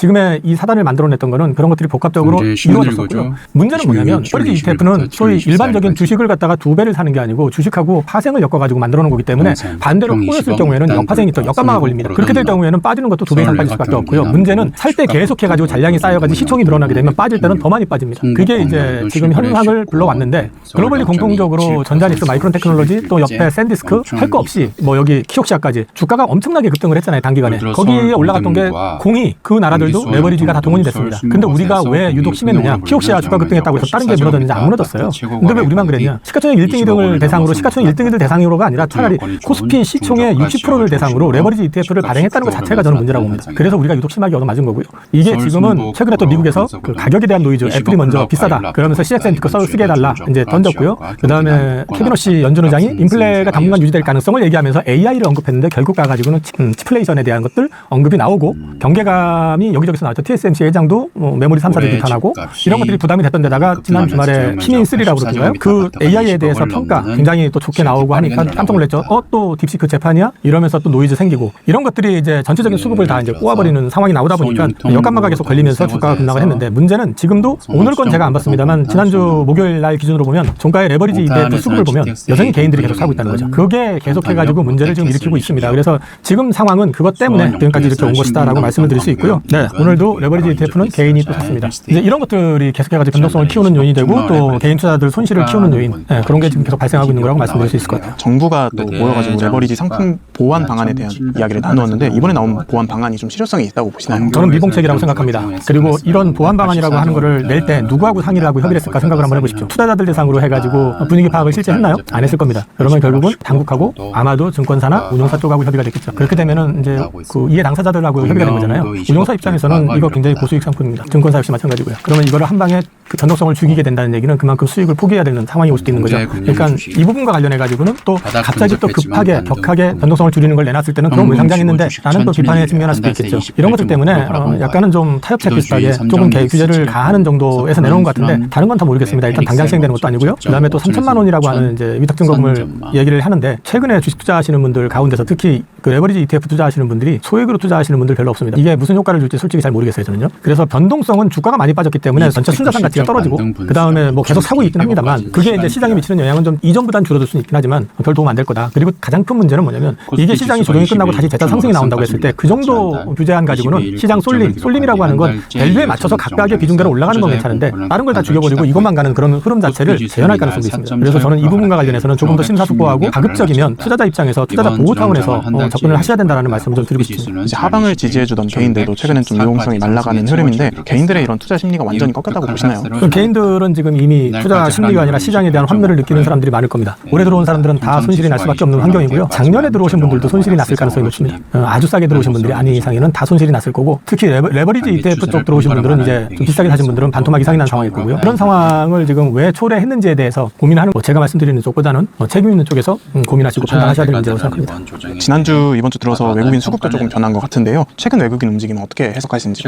지금의 이 사단을 만들어냈던 거는 그런 것들이 복합적으로 이루어졌었고요. 문제는 뭐냐면 레버리지 ETF는 소위 일반적인 주식을 갖다가 2배를 사는 게 아니고 주식하고 파생을 엮어가지고 만들어놓은 거기 때문에 반대로 꼬였을 경우에는 역파생이 또 역감마가 걸립니다. 그렇게 될 경우에는 빠지는 것도 2배 이상 빠질 수밖에 없고요. 문제는 살 때 계속해가지고 잔량이 쌓여가지고 시총이 늘어나게 되면 빠질 때는 더 많이 빠집니다. 그게 이제 지금 현황을 불러왔는데 글로벌리 공통적으로 전자닉스, 마이크론 테크놀로지 또 옆에 샌디스크 할 거 없이 뭐 여기 키옥시아까지 주가가 엄청나게 급등을 했잖아요. 단기간에. 거기에 올라갔던 게 공이 그 나라들도 레버리지가 다 동원이 됐습니다. 근데 우리가 왜 유독 심했느냐? 키옥시아 주가 급등했다고 해서 다른 게 무너졌는지 안 무너졌어요. 근데 왜 우리만 그랬냐? 시가총액 1등, 2등을 대상으로 시가총액 1등, 2등 대상으로가 아니라 차라리 코스피 시총의 60%를 대상으로 레버리지 ETF를 발행했다는 것 자체가 저는 문제라고 봅니다. 그래서 우리가 유독 심하게 얻어맞은 거고요. 이게 지금은 최근에 또 미국에서 그 가격에 대한 노이즈, 애플이 먼저 비싸다. 그러면서 CXNT 거 쓰게 해달라 이제 던졌고요. 그 다음에 케빈 오시 연준 의장이 인플레가 당분간 유지될 가능성을 얘기하면서 AI를 언급했는데 결국 가가지고는 치플레이션에 대한 것들 언급이 나오고 경계감이 여기저기서 나왔죠. TSMC 회장도 메모리 3사를 비판하고 이런 것들이 부담이 됐던 데다가 지난 주말에 키민3라고 그러던가요? 그 AI에 대해서 평가 굉장히 또 좋게 나오고 하니까 깜짝 놀랐죠. 또 딥시크 재판이야? 이러면서 또 노이즈 생기고 이런 것들이 이제 전체적인 수급을 다 이제 꼬아버리는 상황이 나오다 보니까 역감마가 계속 걸리면서 주가가 급락을 했는데 문제는 지금도 오늘 건 제가 안 봤습니다만 지난주 목요일 날 기준으로 보면 종가의 레버리지 ETF 수급을 보면 여전히 개인들이 계속 사고 있다는 거죠. 그게 계속해가지고 문제를 지금 일으키고 있습니다. 그래서 지금 상황은 그것 때문에 지금까지 이렇게 온 것이다라고 말씀을 드릴 수 있고요. 네, 오늘도 레버리지 ETF는 개인이 또 샀습니다. 이제 이런 것들이 계속해가지고 변동성을 키우는 요인이 되고 또 개인 투자들 손실을 키우는 요인 그런 게 지금 계속 발생하고 있는 거라고 말씀드릴 수 있을 것 같아요. 정부가 또 모여가지고 레버리지 상품 보완 방안에 대한 이야기를 나누었는데 이번에 나온 보완 방안이 좀 실효성이 있다고 보시나요? 저는 미봉책이라고 생각합니다. 그리고 이런 보완 방안이라고 하는 거를 낼 때 누구하고 상의를 하고 협의를 했을까 생각을 한번 해보십시오. 투자자들 대상으로 해가지고 분위기 파악을 실제 했나요? 안 했을 겁니다. 그러면 결국은 당국하고 아마도 증권사나 운용사 쪽하고 협의가 됐겠죠. 그렇게 되면은 이제 그 이해 당사자들하고 협의가 된 거잖아요. 운용사 입장에서는 이거 굉장히 고수익 상품입니다. 증권사 역시 마찬가지고요. 그러면 이거를 한 방에 그 변동성을 죽이게 된다는 얘기는 그만큼 수익을 포기해야 되는 상황이 올 수도 있는 거죠. 그러니까 이 부분과 관련해 가지고는 또 갑자기 또 급하게 격하게 변동성을 줄이는 걸 내놨을 때는 그건 왜 상장했는데 라는 또 비판에 직면할 수도 있겠죠. 이런 것들 때문에 약간은 좀 타협책 비슷하게 조금 규제를 가하는 정도에서 내놓은 것 같은데 다른 건 다 모르겠습니다. 일단 당장 시행되는 것도 아니고요. 그다음에 또 3천만 원이라고 하는 이제 위탁증거금을 얘기를 하는데 최근에 주식 투자하시는 분들 가운데서 특히 그 레버리지 ETF 투자하시는 분들이 소액으로 투자하시는 분들 별로 없습니다. 이게 무슨 효과를 줄지 솔직히 잘 모르겠어요, 저는요. 그래서 변동성은 주가가 많이 빠졌기 때문에 전체 순자산 가치가 떨어지고 그다음에 뭐 계속 사고 있긴 합니다만 그게 이제 시장에 미치는 영향은 좀 이전보다는 줄어들 수는 있긴 하지만 별 도움 안 될 거다. 그리고 가장 큰 문제는 뭐냐면 이게 시장이 조정이 끝나고 다시 재차 상승이 나온다고 했을 때 그 정도 규제안 가지고는 시장 쏠림이라고 하는 건 밸류에 맞춰서 각각의 비중대로 올라가는 건 괜찮은데 다른 걸 다 죽여버리고 이것만 가는 그런 흐름 자체를 재현할 가능성도 있습니다. 그래서 저는 이 부분과 관련해서는 조금 더 심사숙고하고 가급적이면 투자자 입장에서 투자자 보호 차원에서 접근을 하셔야 된다는 말씀을 좀 드리고 싶습니다. 이제 하방을 지지해주던 개인들도 최근엔 좀 유용성이 말라가는 흐름인데 개인들의 이런 투자 심리가 완전히 꺾였다고 보시나요? 개인들은 지금 이미 투자 심리가 아니라 시장에 대한 환멸을 느끼는 사람들이 많을 겁니다. 올해 들어온 사람들은 다 손실이 날 수밖에 없는 환경이고요. 작년에 들어오신 분들도 손실이 났을 가능성이 높습니다. 아주 싸게 들어오신 분들이 아닌 이상에는 다 손실이 났을 거고 특히 레버리지 ETF 쪽 들어오신 분들은 이제 좀 비싸게 사신 분들은 반토막 이상이 난 상황일 거고요. 그런 상황을 지금 왜 초래했는지에 대해서 고민하는 제가 말씀드리는 쪽보다는 책임 있는 쪽에서 고민하시고 판단하셔야 될 문제라고 생각합니다. 지난주 이번 주 들어서 외국인 수급도 조금 변한 것 같은데요. 최근 외국인 움직임 어떻게 해석하시는지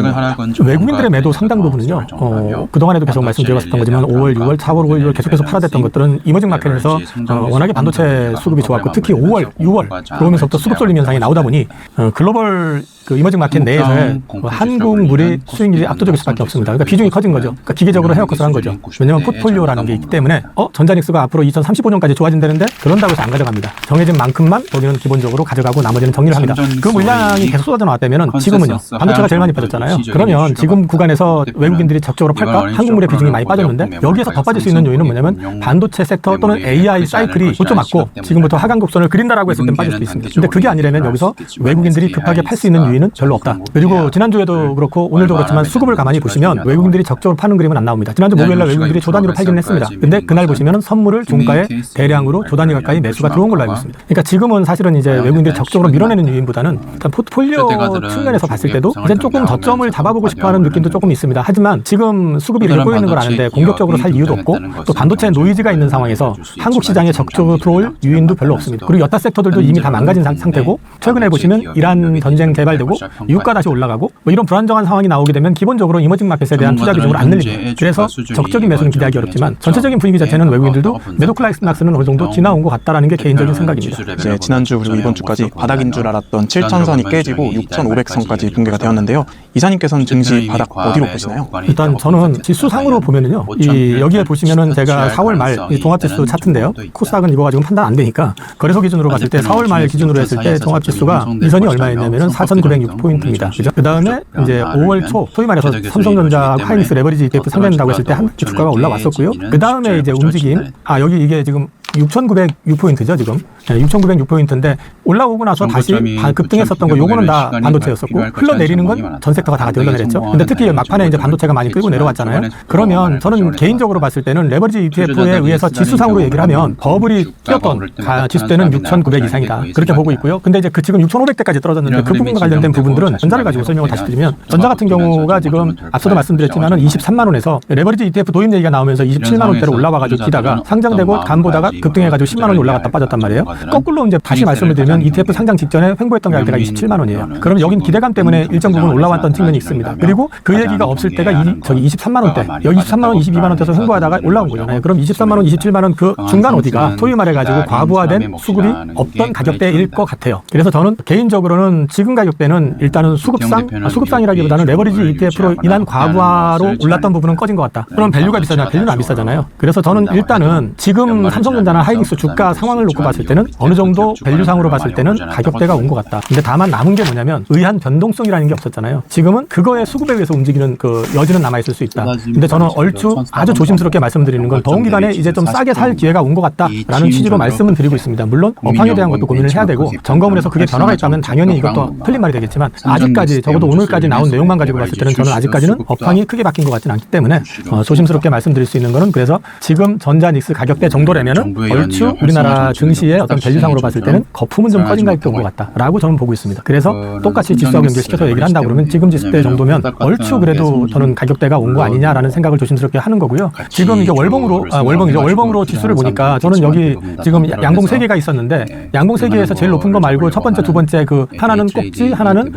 외국인들의 매도 상당 부분은요. 그동안에도 계속 말씀드렸었던 거지만 5월, 6월, 4월, 5월, 6월 계속해서 팔아댔던 것들은 이머징 마켓에서 워낙에 반도체 수급이 좋았고 특히 5월, 6월 그러면서부터 수급 쏠림 현상이 나오다 보니 글로벌 그 이머징 마켓 내에서의 한국물이 수익률이 압도적일 수밖에 없습니다. 그러니까 비중이 커진 거죠. 그러니까 기계적으로 헤어컷을 한 거죠. 왜냐하면 포트폴리오라는 게 있기 때문에 전자닉스가 앞으로 2035년까지 좋아진다는데 그런다고 해서 안 가져갑니다. 정해진 만큼만 거기는 기본적으로 가져가고 나머지는 정리를 합니다. 그 물량이 계속 쏟아져 나왔다면은 지금은요. 반도체가 제일 많이 빠졌잖아요. 그러면 지금 구간에서 외국인들이 적극적으로 팔까? 한국물의 비중이 많이 빠졌는데 여기에서 더 빠질 수 있는 요인은 뭐냐면 반도체 섹터 또는 AI 사이클이 고점 맞고 지금부터 하강 곡선을 그린다라고 했을 땐 빠질 수 있습니다. 근데 그게 아니라면 여기서 외국인들이 급하게 팔 수 있는 요인은 별로 없다. 그리고 지난주에도 그렇고 오늘도 그렇지만 수급을 가만히 보시면 외국인들이 적극적으로 파는 그림은 안 나옵니다. 지난주 목요일날 외국인들이 조 단위로 팔기는 했습니다. 근데 그날 보시면 선물을 중가에 대량으로 조 단위 가까이 매수가 들어온 걸로 알고 있습니다. 그러니까 지금은 사실은 이제 외국인들이 적극적으로 밀어내는 요인보다는 일단 포트폴리오 측면에서 봤을 때도 이제 조금 저점을 잡아보고 싶어하는 느낌도 조금 있습니다. 하지만 지금 수급이 이렇게 꼬이는 걸 아는데 공격적으로 살 이유도 없고 또 반도체 노이즈가 있는 상황에서 한국 시장에 적극적으로 들어올 유인도 별로 없습니다. 그리고 여타 섹터들도 이미 다 망가진 상태고 최근에 보시면 이란 전쟁 개발되고 되고 유가 다시 올라가고 뭐 이런 불안정한 상황이 나오게 되면 기본적으로 이머징 마켓에 대한 투자 비중을 안 늘립니다. 그래서 적극적인 매수는 기대하기 어렵지만 전체적인 분위기 자체는 외국인들도 매도 클라이막스는 어느 정도 지나온 것 같다라는 게 개인적인 생각입니다. 이제 지난주 그리고 이번 주까지 바닥인 줄 알았던 7,000선이 깨지고 6,500선까지 붕괴가 되었는데요. 이사님께서는 증시 바닥 어디로 보시나요? 일단 저는 지수상으로 보면은요, 여기에 보시면은 제가 4월 말 종합지수 차트인데요. 코스닥은 이거 가지고 판단 안 되니까 거래소 기준으로 봤을 때 4월 말 기준으로 했을 때 종합지수가 이선이 얼마였냐면은 4,906포인트입니다. 그죠? 그 다음에 이제 5월 초 소위 말해서 삼성전자 하이닉스 레버리지 ETF 상장된다고 했을 때 한 주가가 올라왔었고요. 그 다음에 이제 움직임, 여기 이게 지금 6,906포인트죠, 지금. 6,906포인트인데 올라오고 나서 다시 급등했었던 거 요거는 다 반도체였었고 흘러내리는 건 전 섹터가 다 흘러내렸죠. 근데 특히 막판에 이제 반도체가 많이 끌고 내려왔잖아요. 그러면 저는 개인적으로 봤을 때는 레버리지 ETF에 의해서 지수상으로 얘기를 하면 버블이 뛰었던 지수 때는 6,900 이상이다. 그렇게 보고 있고요. 근데 이제 지금 6,500대까지 떨어졌는데 그 부분과 관련된 부분들은 전자를 가지고 설명을 다시 드리면 전자 같은 경우가 지금 앞서도 말씀드렸지만은 23만 원에서 레버리지 ETF 도입 얘기가 나오면서 27만 원대로 올라와가지고 뛰다가 상장되고 간보다가 급등해가지고 10만 원이 올라갔다 빠졌단 말이에요. 거꾸로 이제 다시 말씀을 드리면 ETF 상장 직전에 횡보했던 가격대가 27만 원이에요. 그러면 여긴 기대감 때문에 일정 부분 올라왔던 측면이 있습니다. 그리고 그 얘기가 없을 때가 23만 원대, 여기 23만 원, 22만 원대에서 횡보하다가 올라온 거잖아요. 그럼 23만 원, 27만 원 그 중간 어디가 소위 말해가지고 과부하된 수급이 없던 가격대일 것 같아요. 그래서 저는 개인적으로는 지금 가격대는 일단은 수급상이라기보다는 레버리지 ETF로 인한 과부하로 올랐던 부분은 꺼진 것 같다. 그럼 밸류가 비싸냐? 밸류는 안 비싸잖아요. 그래서 저는 일단은 지금 삼성전자나 하이닉스 주가 상황을 놓고 봤을 때는 어느 정도 밸류상으로 봤을 때는 가격대가 온 것 같다. 근데 다만 남은 게 뭐냐면 의한 변동성이라는 게 없었잖아요. 지금은 그거의 수급에 의해서 움직이는 그 여지는 남아있을 수 있다. 근데 저는 얼추 아주 조심스럽게 말씀드리는 건 더운 기간에 이제 좀 싸게 살 기회가 온 것 같다라는 취지로 말씀은 드리고 있습니다. 물론 업황에 대한 것도 고민을 해야 되고 점검을 해서 그게 변화가 있다면 당연히 이것도 틀린 말이 되겠지만 아직까지 적어도 오늘까지 나온 내용만 가지고 봤을 때는 저는 아직까지는 업황이 크게 바뀐 것 같지는 않기 때문에 조심스럽게 말씀드릴 수 있는 거는 그래서 지금 전자닉스 가격대 정도라면은 얼추 우리나라 증시의 어떤 밸류상으로 봤을 때는 거품은 좀 꺼진 가격대 온 것 같다라고 저는 보고 있습니다. 그래서 똑같이 지수하고 연결시켜서 얘기를 한다 그러면 지금 지수대 정도면 얼추 그래도 저는 가격대가 온 거 아니냐라는 생각을 조심스럽게 하는 거고요. 지금 이게 월봉으로 지수를 보니까 저는 여기 지금 양봉 3개가 있었는데 양봉 3개에서 제일 높은 거 말고 첫 번째, 두 번째 그 하나는 꼭지, 하나는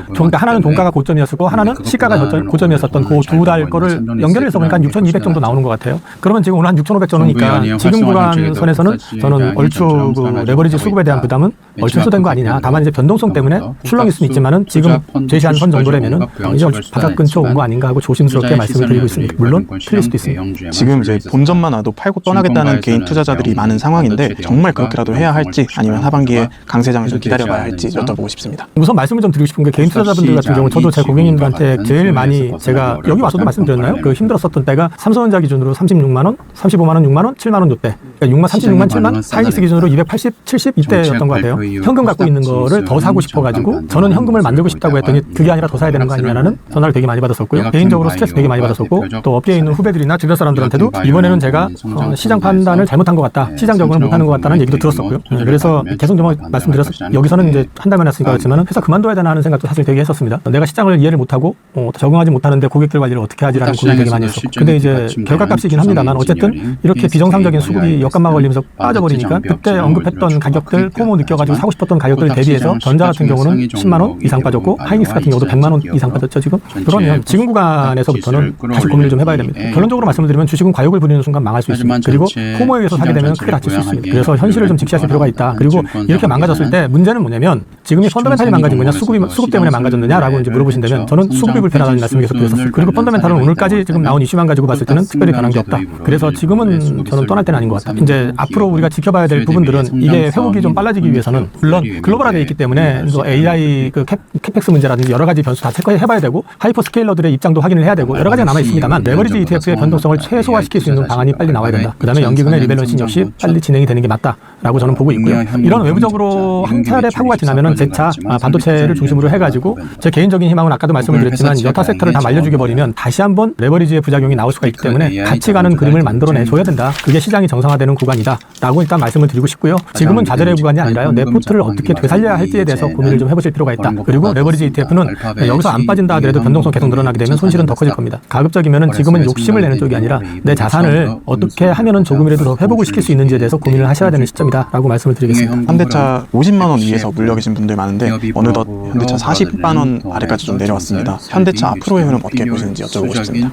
동가가 고점이었고 하나는 시가가 고점이었었던 그 두 달 거를 연결해서 보니까 한 6,200 정도 나오는 것 같아요. 그러면 지금 오늘 한 6,500 정도니까 지금 구간선에서는 저는 얼추 그 레버리지 수급에 대한 부담은 얼추 수된 거 아니냐. 다만 이제 변동성 때문에 출렁일 수는 있지만은 지금 제시한 선 정도라면은 이제 바닥 근처 온 거 아닌가 하고 조심스럽게 말씀을 드리고 있습니다. 물론 틀릴 수도 있습니다. 지금 이제 본전만 와도 팔고 떠나겠다는 개인 투자자들이 많은 상황인데 정말 그렇게라도 해야 할지 아니면 하반기에 강세장을 좀 기다려봐야 할지 여쭤보고 싶습니다. 우선 말씀을 좀 드리고 싶은 게 개인 투자자분들 같은 경우 저도 제 고객님들한테 제일 많이 제가 여기 와서도 말씀드렸나요? 그 힘들었었던 때가 삼성전자 기준으로 36만 원, 35만 원, 6만 원, 7만 원 요때. 그러니까 36만, 7만, 하이닉스 기준으로 280, 70 이때였던 것 같아요. 현금 갖고 있는 거를 더 사고 싶어가지고 저는 현금을 만들고 싶다고 했더니 그게 아니라 더 사야 되는 거 아니냐라는 전화를 되게 많이 받았었고요. 개인적으로 스트레스 되게 많이 받았었고 또 업계에 있는 후배들이나 주변 사람들한테도 이번에는 제가 시장 판단을 잘못한 것 같다. 시장 적응을 못하는 것 같다는 얘기도 들었었고요. 그래서 계속 좀 말씀드려서 여기서는 이제 한달만 했으니까 그렇지만 회사 그만둬야 되나 하는 생각도 사실 되게 했었습니다. 내가 시장을 이해를 못하고 적응하지 못하는데 고객들 관리를 어떻게 하지라는 고민이 되게 많이 했었고 근데 이제 결과값이긴 합니다만 어쨌든 이렇게 비정상적인 수급이 역감만 걸리면서 빠져버리니까 그때 언급했던 가격들 포모 느껴가지고 사고 싶었던 가격들 대비해서 전자 같은 경우는 10만 원 이상 빠졌고 하이닉스 같은 경우도 100만 원 이상 빠졌죠 지금. 그러면 지금 구간에서부터는 다시 고민을 좀 해봐야 됩니다. 결론적으로 말씀을 드리면 주식은 과욕을 부리는 순간 망할 수 있습니다. 그리고 포모에 의해서 사게 되면 크게 다칠 수 있습니다. 그래서 현실을 좀 직시하실 필요가 있다. 그리고 이렇게 망가졌을 때 문제는 뭐냐면 지금이 펀더멘탈이 망가진 거냐 수급 때문에 망가졌느냐라고 이제 물어보신다면 저는 수급이 불편하다는 말씀을 계속 드렸었어요. 그리고 펀더멘탈은 오늘까지 지금 나온 이슈만 가지고 봤을 때는 특별히 변한 게 없다. 그래서 지금은 저는 떠날 때는 아닌 것 같다. 이제 앞으로 우리가 지켜봐야 될 부분들은 이게 회복이 좀 빨라지기 위해서는 물론 글로벌화되어 있기 때문에 AI 그 캐펙스 문제라든지 여러 가지 변수 다 체크해봐야 되고 하이퍼 스케일러들의 입장도 확인을 해야 되고 여러 가지가 남아 있습니다만 레버리지 ETF의 변동성을 최소화시킬 수 있는 방안이 빨리 나와야 된다. 그다음에 연기금의 리밸런싱 역시 빨리 진행이 되는 게 맞다라고 저는 보고 있고요. 이런 외부적으로 한 차례 파고가 지나면은 재차 반도체를 중심으로 해가지고 제 개인적인 희망은 아까도 말씀을 드렸지만 여타 섹터를 다 말려 죽여버리면 다시 한번 레버리지의 부작용이 나올 수가 있기 때문에 같이 가는 그림을 만들어내줘야 된다. 그게 시장이 정상화되는 구간이다 라고 일단 말씀을 드리고 싶고요. 지금은 좌절의 구간이 아니라요. 내 포트를 어떻게 되살려야 할지에 대해서 고민을 좀 해보실 필요가 있다. 그리고 레버리지 ETF는 여기서 안 빠진다 하더라도 변동성 계속 늘어나게 되면 손실은 더 커질 겁니다. 가급적이면은 지금은 욕심을 내는 쪽이 아니라 내 자산을 어떻게 하면은 조금이라도 더 회복을 시킬 수 있는지에 대해서 고민을 하셔야 되는 시점이다 라고 말씀을 드리겠습니다. 현대차 50만 원 위에서 물려 계신 분들 많은데 어느덧 현대차 40만 원 아래까지 좀 내려왔습니다. 현대차 앞으로의 흐름 어떻게 보시는지 여쭤보고 싶습니다.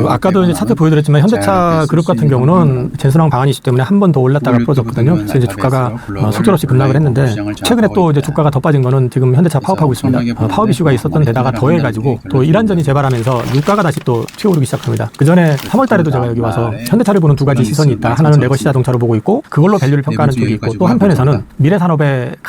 아까도 이제 차트 보여드렸지만 현대차 그룹 같은 경우는 젠순환 방한 이슈 때문에 한 번 더 올랐다가 풀어졌거든요. 그래서 이제 주가가 속절없이 급락을 했는데 최근에 또 이제 주가가 더 빠진 거는 지금 현대차 파업하고 있습니다. 파업 이슈가 있었던 데다가 더해가지고 또 이란전이 재발하면서 유가가 다시 또 튀어오르기 시작합니다. 그 전에 3월달에도 제가 여기 와서 현대차를 보는 두 가지 시선이 있다. 하나는 레거시 자동차로 보고 있고 그걸로 밸류를 평가하는 쪽이 있고 또 한편에서는 미래 산업의 가장